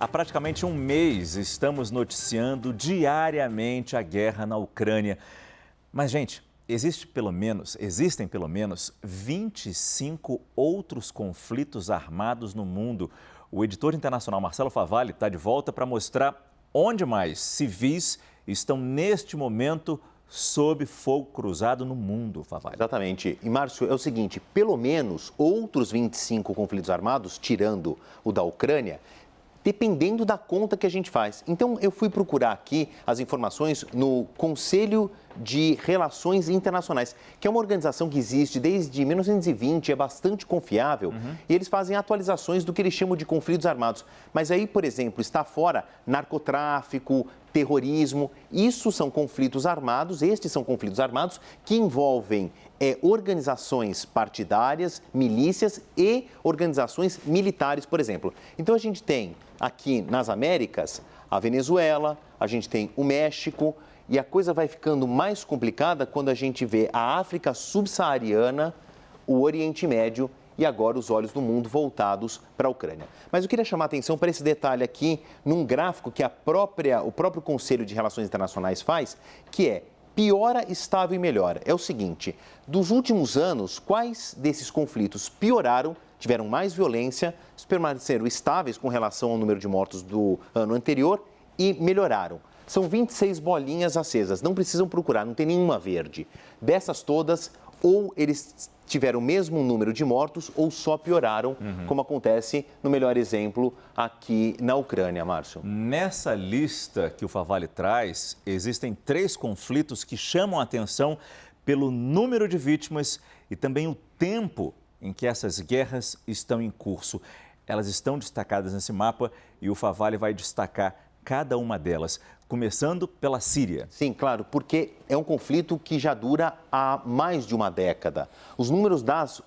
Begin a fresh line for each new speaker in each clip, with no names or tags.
Há praticamente um mês estamos noticiando diariamente a guerra na Ucrânia. Mas, gente, existem pelo menos 25 outros conflitos armados no mundo. O editor internacional Marcelo Favalli está de volta para mostrar onde mais civis estão neste momento sob fogo cruzado no mundo, Favalli.
Exatamente. E, Márcio, é o seguinte, pelo menos outros 25 conflitos armados, tirando o da Ucrânia, dependendo da conta que a gente faz. Então, eu fui procurar aqui as informações no Conselho de Relações Internacionais, que é uma organização que existe desde 1920, é bastante confiável, e eles fazem atualizações do que eles chamam de conflitos armados. Mas aí, por exemplo, está fora narcotráfico, terrorismo, isso são conflitos armados, estes são conflitos armados que envolvem organizações partidárias, milícias e organizações militares, por exemplo. Então, a gente tem aqui nas Américas a Venezuela, a gente tem o México, e a coisa vai ficando mais complicada quando a gente vê a África subsaariana, o Oriente Médio e agora os olhos do mundo voltados para a Ucrânia. Mas eu queria chamar a atenção para esse detalhe aqui, num gráfico que o próprio Conselho de Relações Internacionais faz, que é piora, estável e melhora. É o seguinte, dos últimos anos, quais desses conflitos pioraram, tiveram mais violência, permaneceram estáveis com relação ao número de mortos do ano anterior e melhoraram? São 26 bolinhas acesas, não precisam procurar, não tem nenhuma verde. Dessas todas, ou eles tiveram o mesmo número de mortos ou só pioraram, como acontece no melhor exemplo aqui na Ucrânia, Márcio.
Nessa lista que o Favalli traz, existem 3 conflitos que chamam a atenção pelo número de vítimas e também o tempo em que essas guerras estão em curso. Elas estão destacadas nesse mapa e o Favalli vai destacar cada uma delas, começando pela Síria.
Sim, claro, porque é um conflito que já dura há mais de uma década. Os números das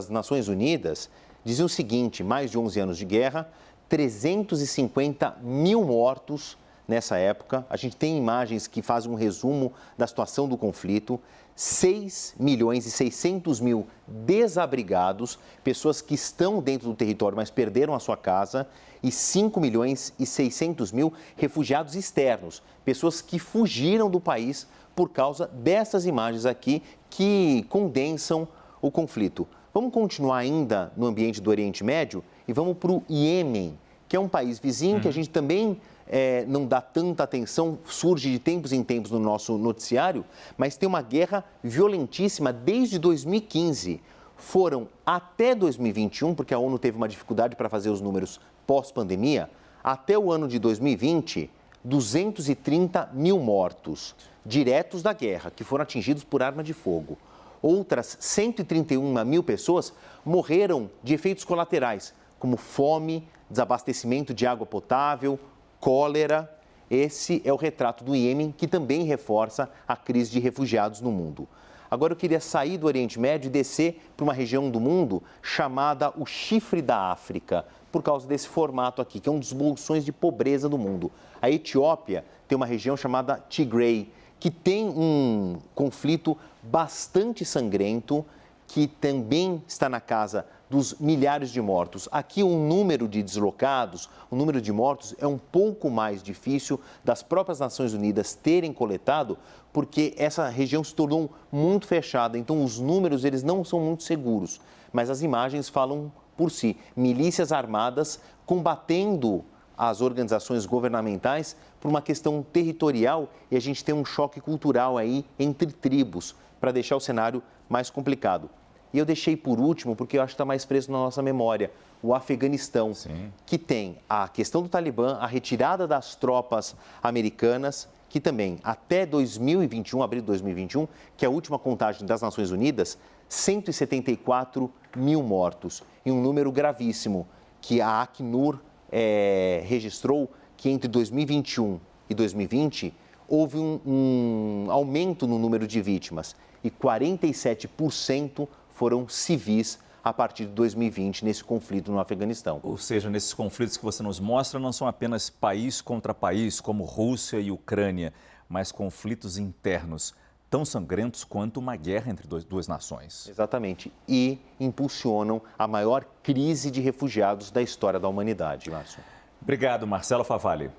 Nações Unidas diziam o seguinte, mais de 11 anos de guerra, 350 mil mortos nessa época. A gente tem imagens que fazem um resumo da situação do conflito. 6 milhões e 600 mil desabrigados, pessoas que estão dentro do território, mas perderam a sua casa, e 5 milhões e 600 mil refugiados externos, pessoas que fugiram do país por causa dessas imagens aqui que condensam o conflito. Vamos continuar ainda no ambiente do Oriente Médio e vamos para o Iêmen, que é um país vizinho que a gente também não dá tanta atenção, surge de tempos em tempos no nosso noticiário, mas tem uma guerra violentíssima desde 2015. Foram até 2021, porque a ONU teve uma dificuldade para fazer os números pós-pandemia, até o ano de 2020, 230 mil mortos diretos da guerra, que foram atingidos por arma de fogo. Outras 131 mil pessoas morreram de efeitos colaterais, como fome, desabastecimento de água potável, cólera. Esse é o retrato do Iêmen, que também reforça a crise de refugiados no mundo. Agora eu queria sair do Oriente Médio e descer para uma região do mundo chamada o Chifre da África, por causa desse formato aqui, que é um dos bolsões de pobreza do mundo. A Etiópia tem uma região chamada Tigray, que tem um conflito bastante sangrento, que também está na casa dos milhares de mortos. Aqui o número de deslocados, o número de mortos é um pouco mais difícil das próprias Nações Unidas terem coletado, porque essa região se tornou muito fechada, então os números eles não são muito seguros, mas as imagens falam por si. Milícias armadas combatendo as organizações governamentais por uma questão territorial e a gente tem um choque cultural aí entre tribos para deixar o cenário mais complicado. E eu deixei por último, porque eu acho que está mais preso na nossa memória, o Afeganistão, que tem a questão do Talibã, a retirada das tropas americanas, que também, até 2021, abril de 2021, que é a última contagem das Nações Unidas, 174 mil mortos. E um número gravíssimo, que a Acnur registrou que entre 2021 e 2020, houve um aumento no número de vítimas e 47% foram civis a partir de 2020 nesse conflito no Afeganistão.
Ou seja, nesses conflitos que você nos mostra, não são apenas país contra país, como Rússia e Ucrânia, mas conflitos internos, tão sangrentos quanto uma guerra entre duas nações.
Exatamente. E impulsionam a maior crise de refugiados da história da humanidade, Márcio.
Obrigado, Marcelo Favalli.